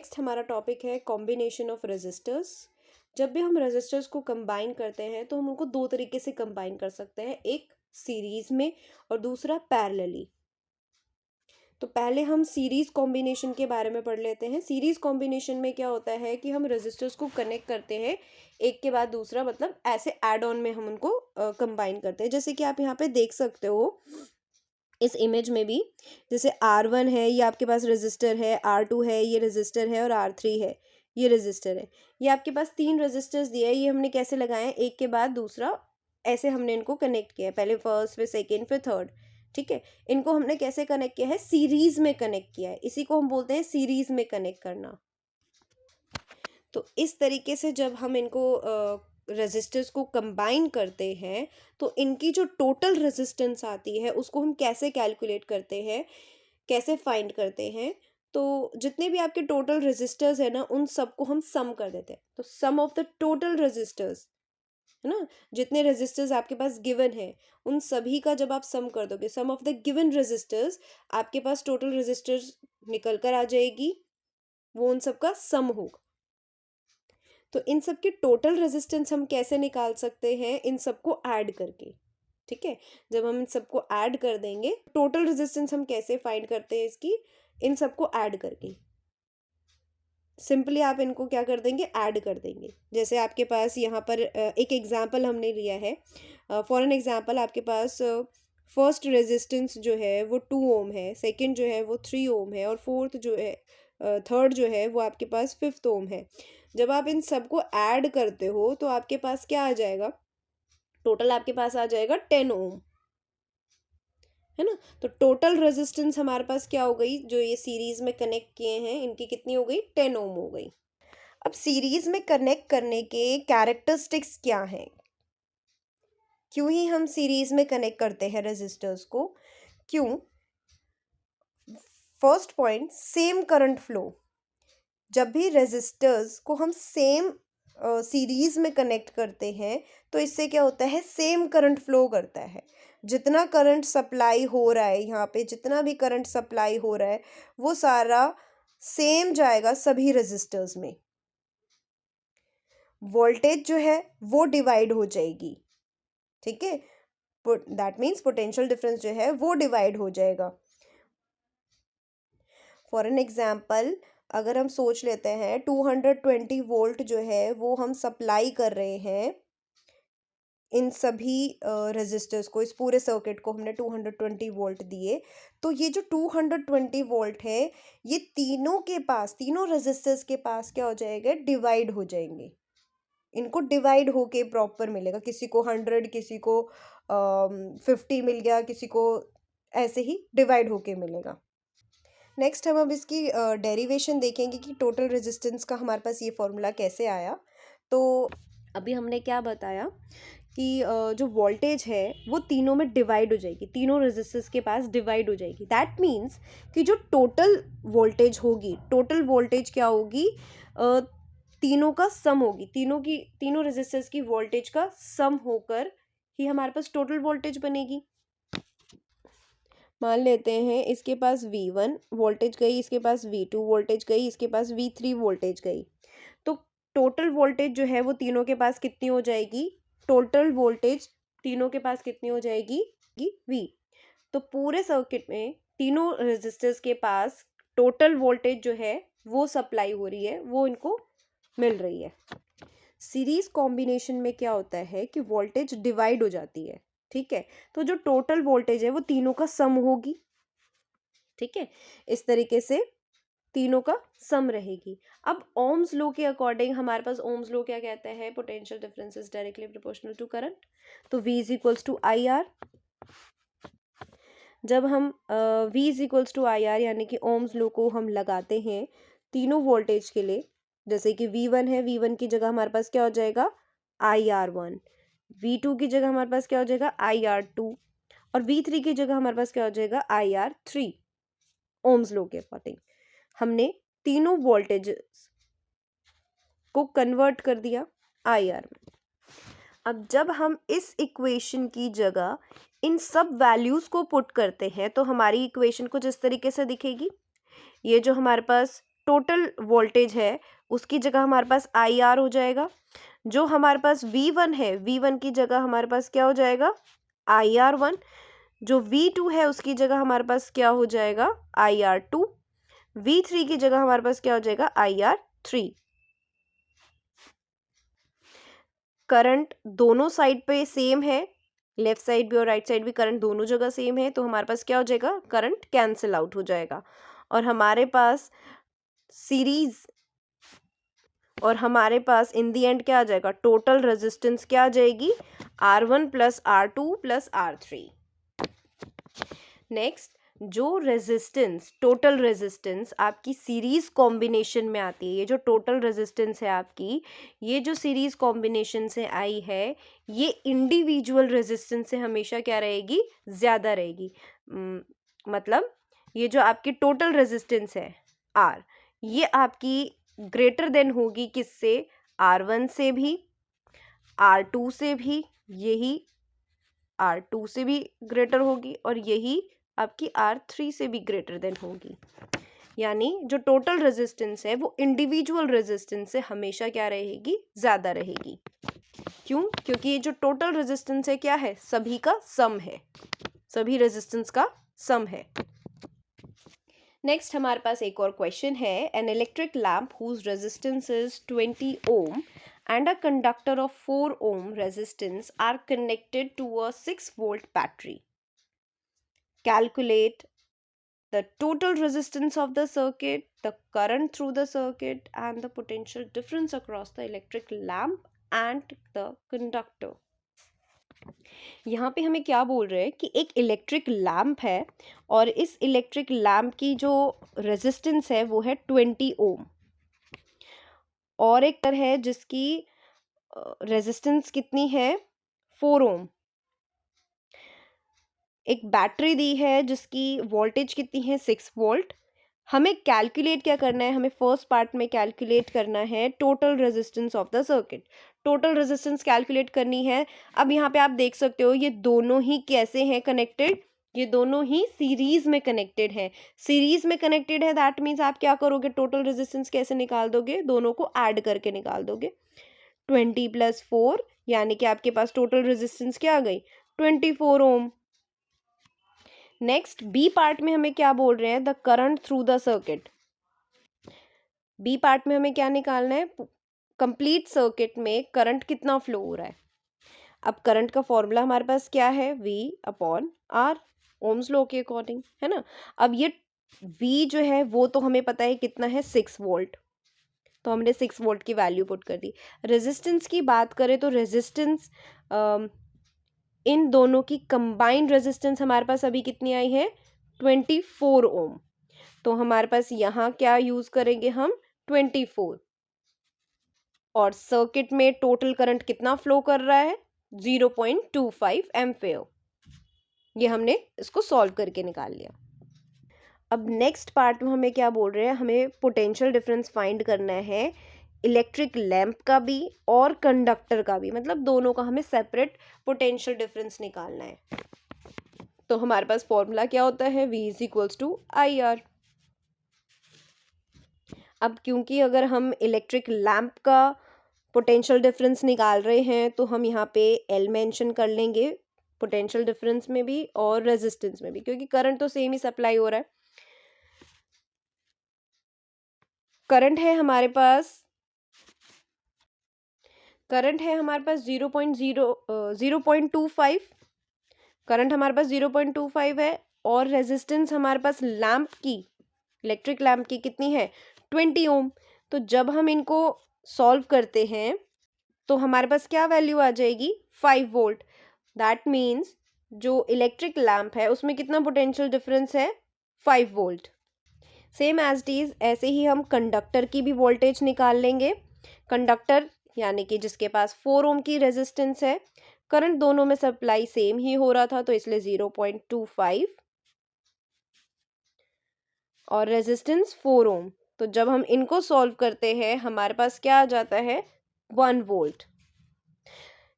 Next हमारा topic है combination of resistors. जब भी हम रेजिस्टर्स को कंबाइन करते हैं तो हम उनको दो तरीके से कंबाइन कर सकते हैं, एक सीरीज में और दूसरा पैरेलली। तो पहले हम सीरीज कॉम्बिनेशन के बारे में पढ़ लेते हैं। सीरीज कॉम्बिनेशन में क्या होता है कि हम रेजिस्टर्स को कनेक्ट करते हैं एक के बाद दूसरा, मतलब ऐसे ऐड ऑन में हम उनको कंबाइन करते हैं। जैसे कि आप यहाँ पे देख सकते हो इस इमेज में भी, जैसे R1 है, ये आपके पास रेजिस्टर है, R2 है, ये रेजिस्टर है, और R3 है, ये रेजिस्टर है। ये आपके पास तीन रेजिस्टर्स दिए हैं। ये हमने कैसे लगाए हैं, एक के बाद दूसरा ऐसे हमने इनको कनेक्ट किया है, पहले फर्स्ट, फिर सेकेंड, फिर थर्ड। ठीक है, इनको हमने कैसे कनेक्ट किया है, सीरीज में कनेक्ट किया है। इसी को हम बोलते हैं सीरीज में कनेक्ट करना। तो इस तरीके से जब हम इनको रेजिस्टर्स को कंबाइन करते हैं तो इनकी जो टोटल रेजिस्टेंस आती है उसको हम कैसे कैलकुलेट करते हैं, कैसे फाइंड करते हैं। तो जितने भी आपके टोटल रेजिस्टर्स है ना, उन सबको हम सम कर देते हैं। तो सम ऑफ द टोटल रेजिस्टर्स है ना, जितने रेजिस्टर्स आपके पास गिवन है उन सभी का जब आप सम कर दोगे, सम ऑफ द गिवन रेजिस्टर्स, आपके पास टोटल रेजिस्टर्स निकल कर आ जाएगी, वो उन सबका सम होगा। तो इन सब की टोटल रेजिस्टेंस हम कैसे निकाल सकते हैं, इन सबको ऐड करके। ठीक है, जब हम इन सबको ऐड कर देंगे, टोटल रेजिस्टेंस हम कैसे फाइंड करते हैं इसकी, इन सबको ऐड करके। सिंपली आप इनको क्या कर देंगे, ऐड कर देंगे। जैसे आपके पास यहाँ पर एक एग्जांपल हमने लिया है। फॉर एन एग्जांपल आपके पास फर्स्ट रेजिस्टेंस जो है वो 2 ओम है, सेकंड जो है वो 3 ओम है, और फोर्थ जो है थर्ड जो है वो आपके पास 5th ओम है। जब आप इन सबको ऐड करते हो तो आपके पास क्या आ जाएगा, टोटल आपके पास आ जाएगा 10 ओम, है ना। तो टोटल रेजिस्टेंस हमारे पास क्या हो गई, जो ये सीरीज में कनेक्ट किए हैं इनकी कितनी हो गई, 10 ओम हो गई। अब सीरीज में कनेक्ट करने के कैरेक्टरिस्टिक्स क्या हैं, क्यों ही हम सीरीज में कनेक्ट करते हैं रेजिस्टर्स को, क्यों। First point, same current flow. जब भी रेजिस्टर्स को हम सेम सीरीज में कनेक्ट करते हैं तो इससे क्या होता है, सेम करंट फ्लो करता है। जितना करंट सप्लाई हो रहा है यहाँ पे, जितना भी करंट सप्लाई हो रहा है वो सारा सेम जाएगा सभी रेजिस्टर्स में। वोल्टेज जो है वो डिवाइड हो जाएगी। ठीक है, दैट मीन्स पोटेंशियल डिफरेंस जो है वो डिवाइड हो जाएगा। फॉर एन एग्जाम्पल, अगर हम सोच लेते हैं 220 वोल्ट जो है वो हम सप्लाई कर रहे हैं इन सभी रेजिस्टर्स को, इस पूरे सर्किट को हमने 220 वोल्ट दिए। तो ये जो 220 वोल्ट है ये तीनों के पास, तीनों रेजिस्टर्स के पास क्या हो जाएगा, डिवाइड हो जाएंगे। इनको डिवाइड होके प्रॉपर मिलेगा, किसी को 100, किसी को 50 मिल गया, किसी को ऐसे ही डिवाइड होके मिलेगा। नेक्स्ट हम अब इसकी डेरिवेशन देखेंगे कि टोटल रेजिस्टेंस का हमारे पास ये फॉर्मूला कैसे आया। तो अभी हमने क्या बताया कि जो वोल्टेज है वो तीनों में डिवाइड हो जाएगी, तीनों रेजिस्टर्स के पास डिवाइड हो जाएगी। दैट मीन्स कि जो टोटल वोल्टेज होगी, टोटल वोल्टेज क्या होगी, तीनों का सम होगी, तीनों रेजिस्टर्स की वोल्टेज का सम होकर ही हमारे पास टोटल वोल्टेज बनेगी। मान लेते हैं इसके पास V1 वोल्टेज गई, इसके पास V2 वोल्टेज गई, इसके पास V3 वोल्टेज गई। तो टोटल वोल्टेज जो है वो तीनों के पास कितनी हो जाएगी, टोटल वोल्टेज तीनों के पास कितनी हो जाएगी, V। तो पूरे सर्किट में तीनों रेजिस्टर्स के पास टोटल वोल्टेज जो है वो सप्लाई हो रही है, वो इनको मिल रही है। सीरीज कॉम्बिनेशन में क्या होता है कि वोल्टेज डिवाइड हो जाती है। ठीक है, तो जो टोटल वोल्टेज है वो तीनों का सम होगी। ठीक है, इस तरीके से तीनों का सम रहेगी। अब ओम्स लॉ के अकॉर्डिंग हमारे पास ओम्स लॉ क्या कहता है, potential difference is directly proportional to current. तो V is equals to IR। जब हम V is equals to IR यानी कि ओम्स लॉ को हम लगाते हैं तीनों वोल्टेज के लिए, जैसे कि V1 है, V1 की जगह हमारे पास क्या हो जाएगा, IR1। V2 की जगह हमारे पास क्या हो जाएगा, IR2। और V3 की जगह हमारे पास क्या हो जाएगा, IR3। ओम्स लॉ के अकॉर्डिंग हमने तीनों वोल्टेज को कन्वर्ट कर दिया IR में। अब जब हम इस इक्वेशन की जगह इन सब वैल्यूज को पुट करते हैं तो हमारी इक्वेशन कुछ इस तरीके से दिखेगी। ये जो हमारे पास टोटल वोल्टेज है उसकी जगह हमारे पास आई आर हो जाएगा। जो हमारे पास V1 है, V1 की जगह हमारे पास क्या हो जाएगा, IR1। जो V2 है उसकी जगह हमारे पास क्या हो जाएगा, IR2। V3 की जगह हमारे पास क्या हो जाएगा, IR3। करंट दोनों साइड पे सेम है, लेफ्ट साइड भी और राइट साइड भी करंट दोनों जगह सेम है, तो हमारे पास क्या हो जाएगा, करंट कैंसिल आउट हो जाएगा। और हमारे पास सीरीज और हमारे पास इन दी एंड क्या आ जाएगा, टोटल रेजिस्टेंस क्या आ जाएगी, R1 plus R2 plus R3। Next, जो रेजिस्टेंस, टोटल रेजिस्टेंस आपकी सीरीज कॉम्बिनेशन में आती है, ये जो टोटल रेजिस्टेंस है आपकी, ये जो सीरीज कॉम्बिनेशन से आई है, ये इंडिविजुअल रेजिस्टेंस से हमेशा क्या रहेगी, ज़्यादा रहेगी। मतलब ये जो आपकी टोटल रेजिस्टेंस है R, ये आपकी ग्रेटर देन होगी किससे, R1 से भी, R2 से भी, यही R2 से भी ग्रेटर होगी, और यही आपकी R3 से भी ग्रेटर देन होगी। यानी जो टोटल रेजिस्टेंस है वो इंडिविजुअल रेजिस्टेंस से हमेशा क्या रहेगी, ज़्यादा रहेगी। क्यों? क्योंकि ये जो टोटल रेजिस्टेंस है क्या है, सभी का सम है, सभी रेजिस्टेंस का सम है। नेक्स्ट हमारे पास एक और क्वेश्चन है, an electric lamp whose resistance is 20 ohm and a conductor of 4 ohm resistance are connected to a 6 volt battery. Calculate the total resistance of the circuit, the current through the circuit, and the potential difference across the electric lamp and the conductor. यहाँ पे हमें क्या बोल रहे हैं कि एक electric lamp है और इस इलेक्ट्रिक लैम्प की जो रेजिस्टेंस है वो है 20 ओम, और एक तर है जिसकी रेजिस्टेंस कितनी है, 4 ओम। एक बैटरी दी है जिसकी वोल्टेज कितनी है, 6 वोल्ट। हमें कैलकुलेट क्या करना है, हमें फर्स्ट पार्ट में कैलकुलेट करना है total resistance of the circuit. Total resistance calculate करनी है। अब यहाँ पे आप देख सकते हो ये दोनों ही कैसे हैं कनेक्टेड, ये दोनों ही सीरीज में कनेक्टेड है। सीरीज में कनेक्टेड है दैट मीन्स आप क्या करोगे, टोटल रेजिस्टेंस कैसे निकाल दोगे, दोनों को ऐड करके निकाल दोगे। 20 + 4 यानी कि आपके पास टोटल रेजिस्टेंस क्या आ गई, 24 ओम। नेक्स्ट बी पार्ट में हमें क्या बोल रहे हैं, the current through the circuit. B part में हमें क्या निकालना है, कंप्लीट सर्किट में करंट कितना फ्लो हो रहा है। अब करंट का फॉर्मूला हमारे पास क्या है, V/R, ओम्स लॉ के अकॉर्डिंग, है ना। अब ये V जो है वो तो हमें पता है कितना है, 6 वोल्ट, तो हमने 6 वोल्ट की वैल्यू पुट कर दी। रेजिस्टेंस की बात करें तो रेजिस्टेंस इन दोनों की कंबाइंड रेजिस्टेंस हमारे पास अभी कितनी आई है, 24 ओम। तो हमारे पास यहाँ क्या यूज करेंगे हम, 24, और सर्किट में टोटल करंट कितना फ्लो कर रहा है, 0.25 एम्पेयर। ये हमने इसको सॉल्व करके निकाल लिया। अब नेक्स्ट पार्ट में हमें क्या बोल रहे हैं, हमें पोटेंशियल डिफरेंस फाइंड करना है इलेक्ट्रिक लैंप का भी और कंडक्टर का भी, मतलब दोनों का हमें सेपरेट पोटेंशियल डिफरेंस निकालना है। तो हमारे पास फॉर्मूला क्या होता है, V = IR। अब क्योंकि अगर हम इलेक्ट्रिक लैंप का पोटेंशियल डिफरेंस निकाल रहे हैं तो हम यहाँ पे L मेंशन कर लेंगे, पोटेंशियल डिफरेंस में भी और रेजिस्टेंस में भी, क्योंकि करंट तो सेम ही सप्लाई हो रहा है। करंट है हमारे पास 0.25, करंट हमारे पास 0.25 है, और रेजिस्टेंस हमारे पास लैंप की, इलेक्ट्रिक लैंप की कितनी है, 20 ओम। तो जब हम इनको सॉल्व करते हैं तो हमारे पास क्या वैल्यू आ जाएगी, 5 वोल्ट। दैट मीन्स जो इलेक्ट्रिक लैंप है उसमें कितना पोटेंशियल डिफरेंस है, 5 volt. Same as it is ऐसे ही हम कंडक्टर की भी वोल्टेज निकाल लेंगे। कंडक्टर यानी कि जिसके पास 4 ओम की रेजिस्टेंस है, करंट दोनों में सप्लाई सेम ही हो रहा था तो इसलिए 0.25 और रेजिस्टेंस 4 ओम। तो जब हम इनको सॉल्व करते हैं हमारे पास क्या आ जाता है, 1 वोल्ट।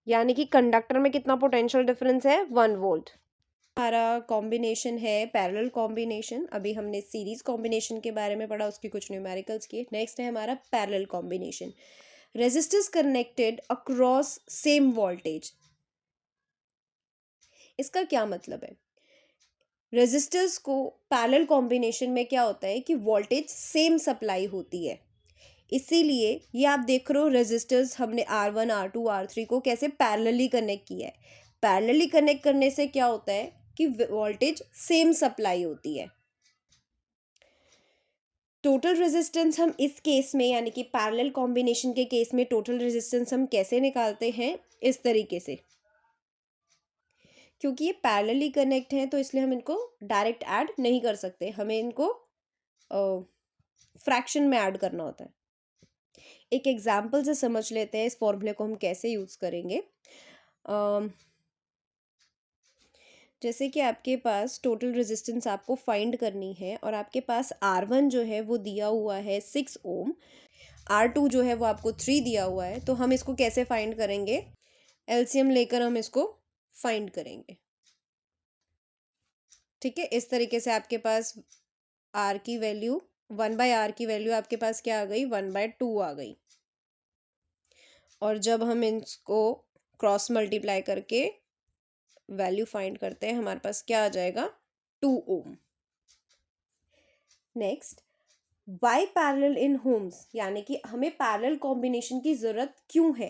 यानी कि कंडक्टर में कितना पोटेंशियल डिफरेंस है, 1 वोल्ट। हमारा कॉम्बिनेशन है पैरेलल कॉम्बिनेशन। अभी हमने सीरीज कॉम्बिनेशन के बारे में पढ़ा, उसकी कुछ न्यूमेरिकल्स किए। नेक्स्ट है हमारा parallel combination. Resistors connected across same voltage. इसका क्या मतलब है? रेजिस्टर्स को पैरेलल कॉम्बिनेशन में क्या होता है कि वोल्टेज सेम सप्लाई होती है, इसीलिए ये आप देख रहे हो रेजिस्टर्स हमने R1 R2 R3 को कैसे पैरेलली कनेक्ट किया है। पैरेलली कनेक्ट करने से क्या होता है कि वोल्टेज सेम सप्लाई होती है। टोटल रेजिस्टेंस हम इस केस में यानी कि पैरेलल कॉम्बिनेशन के केस में टोटल रेजिस्टेंस हम कैसे निकालते हैं? इस तरीके से, क्योंकि ये पैरेलली कनेक्ट हैं तो इसलिए हम इनको डायरेक्ट ऐड नहीं कर सकते, हमें इनको फ्रैक्शन में ऐड करना होता है। एक एग्जाम्पल से समझ लेते हैं इस फॉर्मूले को हम कैसे यूज़ करेंगे। जैसे कि आपके पास टोटल रेजिस्टेंस आपको फाइंड करनी है और आपके पास R1 जो है वो दिया हुआ है 6 ओम, R2 जो है वो आपको 3 दिया हुआ है। तो हम इसको कैसे फाइंड करेंगे? एलसीएम लेकर हम इसको फाइंड करेंगे। ठीक है, इस तरीके से आपके पास R की वैल्यू 1/R की वैल्यू आपके पास क्या आ गई? 1/2 आ गई। और जब हम इसको क्रॉस मल्टीप्लाई करके वैल्यू फाइंड करते हैं, हमारे पास क्या आ जाएगा? 2 ohm. Next, why parallel in homes, यानी कि हमें पैरेलल कॉम्बिनेशन की जरूरत क्यों है?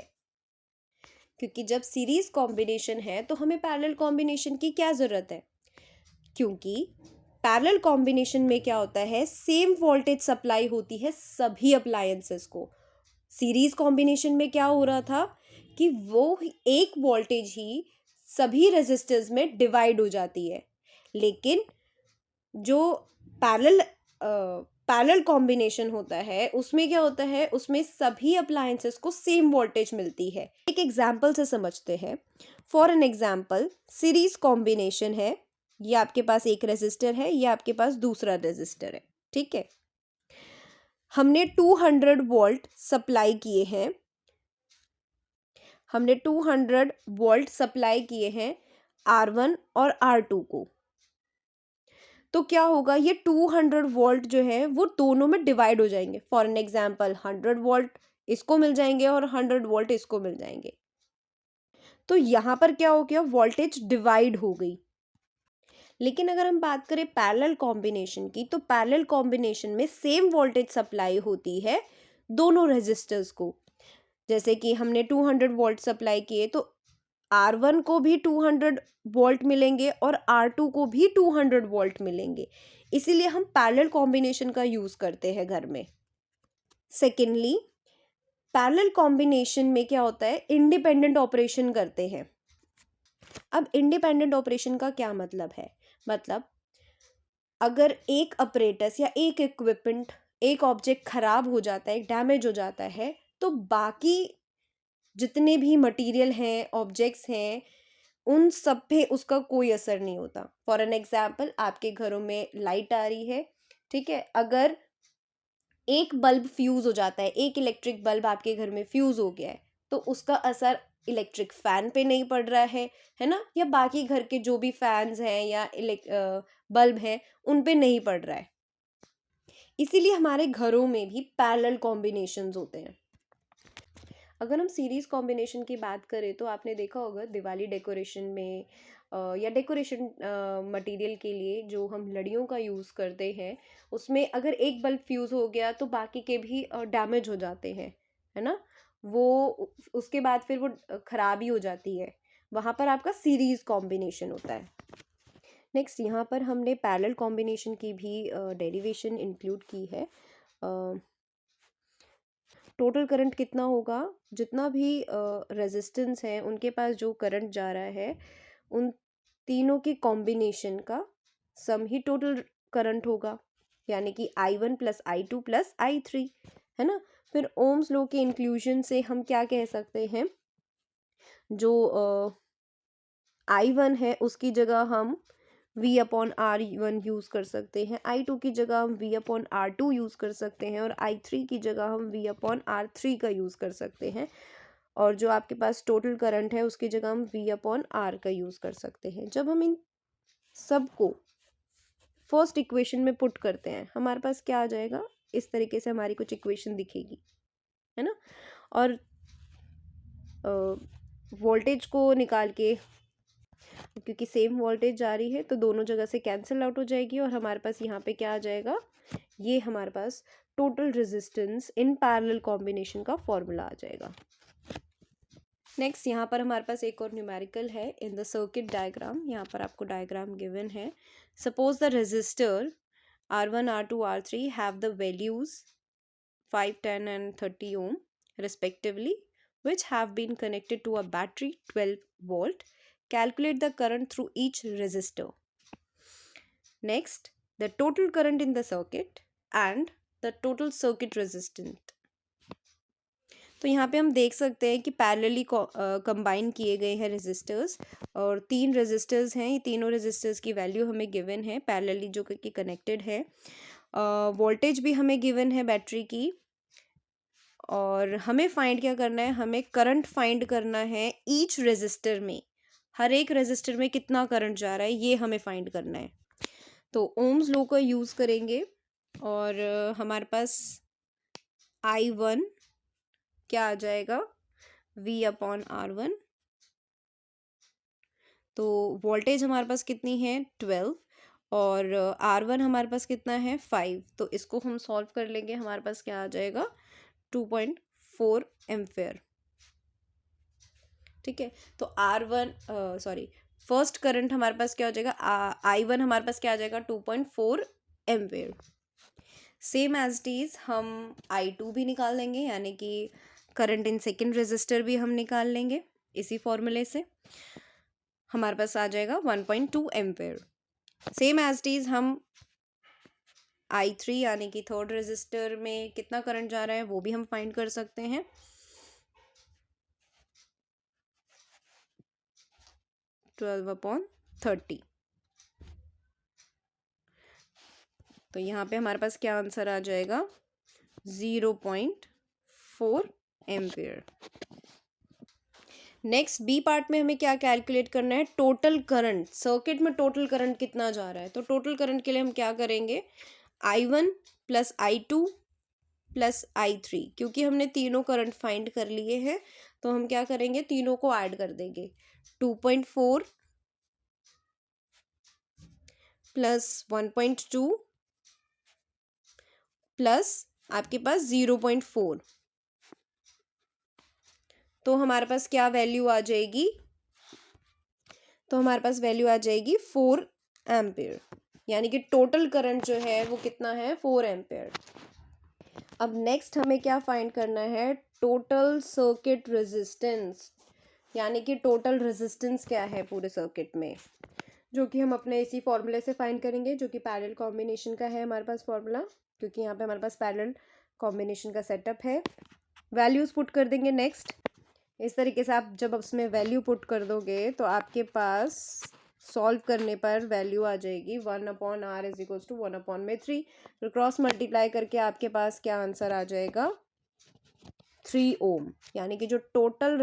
क्योंकि जब सीरीज कॉम्बिनेशन है तो हमें पैरेलल कॉम्बिनेशन की क्या जरूरत है? क्योंकि पैरेलल कॉम्बिनेशन में क्या होता है, सेम वोल्टेज सप्लाई होती है सभी अप्लायंसेस को। सीरीज कॉम्बिनेशन में क्या हो रहा था कि वो एक वोल्टेज ही सभी रेजिस्टर्स में डिवाइड हो जाती है, लेकिन जो पैरेलल कॉम्बिनेशन होता है उसमें क्या होता है, उसमें सभी अप्लायंसेस को सेम वोल्टेज मिलती है। एक एग्जांपल से समझते हैं। For an example, series combination है, ये आपके पास एक रेजिस्टर है, ये आपके पास दूसरा रेजिस्टर है। ठीक है, हमने 200 वोल्ट सप्लाई किए हैं, हमने 200 वोल्ट सप्लाई किए हैं R1 और R2 को। तो क्या होगा, ये 200 वोल्ट जो है वो दोनों में डिवाइड हो जाएंगे। फॉर एन एग्जांपल 100 वोल्ट इसको मिल जाएंगे और 100 वोल्ट इसको मिल जाएंगे। तो यहाँ पर क्या हो गया, वोल्टेज डिवाइड हो गई। लेकिन अगर हम बात करें पैरेलल कॉम्बिनेशन की, तो पैरेलल कॉम्बिनेशन में सेम वोल्टेज सप्लाई होती है दोनों रेजिस्टर्स को। जैसे कि हमने 200 वोल्ट सप्लाई किए तो R1 को भी 200 वोल्ट मिलेंगे और R2 को भी 200 वोल्ट मिलेंगे, इसीलिए हम पैरेलल कॉम्बिनेशन का यूज करते हैं घर में। सेकेंडली, पैरेलल कॉम्बिनेशन में क्या होता है, इंडिपेंडेंट ऑपरेशन करते हैं। अब इंडिपेंडेंट ऑपरेशन का क्या मतलब है? मतलब अगर एक अपरेटस या एक इक्विपमेंट, एक ऑब्जेक्ट खराब हो जाता है, डैमेज हो जाता है, तो बाकी जितने भी मटेरियल हैं, ऑब्जेक्ट्स हैं, उन सब पे उसका कोई असर नहीं होता। फॉर एन एग्जाम्पल, आपके घरों में लाइट आ रही है, ठीक है, अगर एक बल्ब फ्यूज हो जाता है, एक इलेक्ट्रिक बल्ब आपके घर में फ्यूज हो गया है, तो उसका असर इलेक्ट्रिक फैन पे नहीं पड़ रहा है ना, या बाकी घर के जो भी फैंस हैं या बल्ब हैं उन पे नहीं पड़ रहा है। इसीलिए हमारे घरों में भी पैरेलल कॉम्बिनेशंस होते हैं। अगर हम सीरीज कॉम्बिनेशन की बात करें तो आपने देखा होगा दिवाली डेकोरेशन में या डेकोरेशन मटेरियल के लिए जो हम लड़ियों का यूज़ करते हैं, उसमें अगर एक बल्ब फ्यूज़ हो गया तो बाकी के भी डैमेज हो जाते हैं, है ना, वो उसके बाद फिर वो ख़राब ही हो जाती है। वहाँ पर आपका सीरीज कॉम्बिनेशन होता है। नेक्स्ट, यहाँ पर हमने पैरेलल कॉम्बिनेशन की भी डेरिवेशन इंक्लूड की है। टोटल करंट कितना होगा, जितना भी रेजिस्टेंस है उनके पास जो करंट जा रहा है, उन तीनों के कॉम्बिनेशन का सम ही टोटल करंट होगा, यानी कि I1 plus I2 plus I3, है ना। फिर ओम्स लॉ के इंक्लूजन से हम क्या कह सकते हैं, जो I1 है उसकी जगह हम V/R1 यूज़ कर सकते हैं, I2 की जगह हम V/R2 यूज़ कर सकते हैं और I3 की जगह हम V/R3 का यूज़ कर सकते हैं। और जो आपके पास टोटल करंट है उसकी जगह हम V/R का यूज़ कर सकते हैं। जब हम इन सबको फर्स्ट इक्वेशन में पुट करते हैं, हमारे पास क्या आ जाएगा, इस तरीके से हमारी कुछ इक्वेशन दिखेगी, है ना। और वोल्टेज को निकाल के, क्योंकि सेम वोल्टेज जा रही है तो दोनों जगह से कैंसिल आउट हो जाएगी और हमारे पास यहाँ पे क्या आ जाएगा, ये हमारे पास total resistance in parallel combination का फॉर्मूला आ जाएगा। नेक्स्ट यहाँ पर हमारे पास एक और न्यूमेरिकल है इन द सर्किट डायग्राम। यहाँ पर आपको डायग्राम गिवन है। Suppose the resistor R1, R2, R3 have the values 5, 10 and 30 ohm respectively, which have been connected to a battery 12 volt. Calculate the current through each resistor. Next, the total current in the circuit and the total circuit resistance. तो यहाँ पे हम देख सकते हैं कि parallelly combine किए गए हैं रेजिस्टर्स, और 3 रेजिस्टर्स हैं। ये तीनों रेजिस्टर्स की वैल्यू हमें गिवन है पैरेलली जो कि कनेक्टेड है। वोल्टेज भी हमें गिवन है बैटरी की, और हमें फाइंड क्या करना है, हमें करंट फाइंड करना है ईच रेजिस्टर में। हर एक रेजिस्टर में कितना करंट जा रहा है ये हमें फाइंड करना है। तो ओम्स लॉ का यूज़ करेंगे और हमारे पास I1 क्या आ जाएगा, V/R1। तो वोल्टेज हमारे पास कितनी है 12, और R1 हमारे पास कितना है 5। तो इसको हम सॉल्व कर लेंगे, हमारे पास क्या आ जाएगा 2.4 एम्पेयर। ठीक है, तो फर्स्ट करंट हमारे पास क्या हो जाएगा, I1 हमारे पास क्या आ जाएगा 2.4 ampere. Same as it is हम I2 भी निकाल लेंगे, यानी कि करंट इन सेकेंड रेजिस्टर भी हम निकाल लेंगे इसी फॉर्मूले से। हमारे पास आ जाएगा 1.2 ampere. Same as it is हम I3 यानी कि थर्ड रेजिस्टर में कितना करंट जा रहा है वो भी हम फाइंड कर सकते हैं। 12/30। तो यहाँ पे हमारे पास क्या आंसर आ जाएगा 0.4 एम्पेयर। नेक्स्ट बी पार्ट में हमें क्या कैलकुलेट करना है, टोटल करंट। सर्किट में टोटल करंट कितना जा रहा है, तो टोटल करंट के लिए हम क्या करेंगे, I1 plus I2 plus I3। क्योंकि हमने तीनों करंट फाइंड कर लिए हैं तो हम क्या करेंगे, तीनों को ऐड कर देंगे। 2.4 प्लस 1.2 प्लस आपके पास 0.4, तो हमारे पास क्या वैल्यू आ जाएगी, तो हमारे पास वैल्यू आ जाएगी 4 एम्पेयर। यानी कि टोटल करंट जो है वो कितना है 4 एम्पेयर। अब नेक्स्ट हमें क्या फाइंड करना है, टोटल सर्किट रेजिस्टेंस, यानी कि टोटल रेजिस्टेंस क्या है पूरे सर्किट में, जो कि हम अपने इसी फॉर्मूले से फाइंड करेंगे, जो कि पैरेलल कॉम्बिनेशन का है हमारे पास फॉर्मूला, क्योंकि यहाँ पे हमारे पास पैरेलल कॉम्बिनेशन का सेटअप है। वैल्यूज़ पुट कर देंगे। नेक्स्ट इस तरीके से आप जब उसमें वैल्यू पुट कर दोगे तो आपके पास सॉल्व करने पर वैल्यू आ जाएगी 1/R इज इक्वल्स टू 1/3। तो क्रॉस मल्टीप्लाई करके आपके पास क्या आंसर आ जाएगा 3 ओम। यानी कि जो टोटल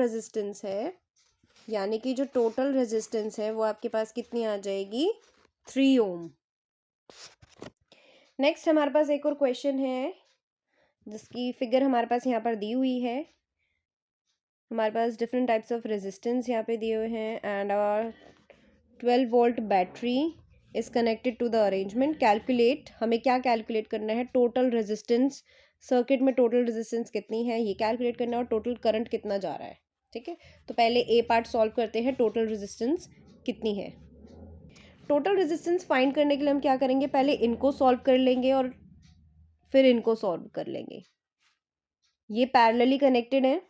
रेजिस्टेंस है वो आपके पास कितनी आ जाएगी 3 ओम। नेक्स्ट हमारे पास एक और क्वेश्चन है जिसकी फिगर हमारे पास यहाँ पर दी हुई है। हमारे पास डिफरेंट टाइप्स ऑफ रेजिस्टेंस यहाँ पे दिए हुए हैं and our 12 volt battery is connected to the arrangement. Calculate, हमें क्या कैलकुलेट करना है, टोटल रेजिस्टेंस। सर्किट में टोटल रेजिस्टेंस कितनी है ये कैलकुलेट करना है, और टोटल करंट कितना जा रहा है। ठीक है, तो पहले ए पार्ट सॉल्व करते हैं, टोटल रेजिस्टेंस कितनी है। टोटल रेजिस्टेंस फाइंड करने के लिए हम क्या करेंगे, पहले इनको सॉल्व कर लेंगे और फिर इनको सॉल्व कर लेंगे। ये पैरेलली कनेक्टेड है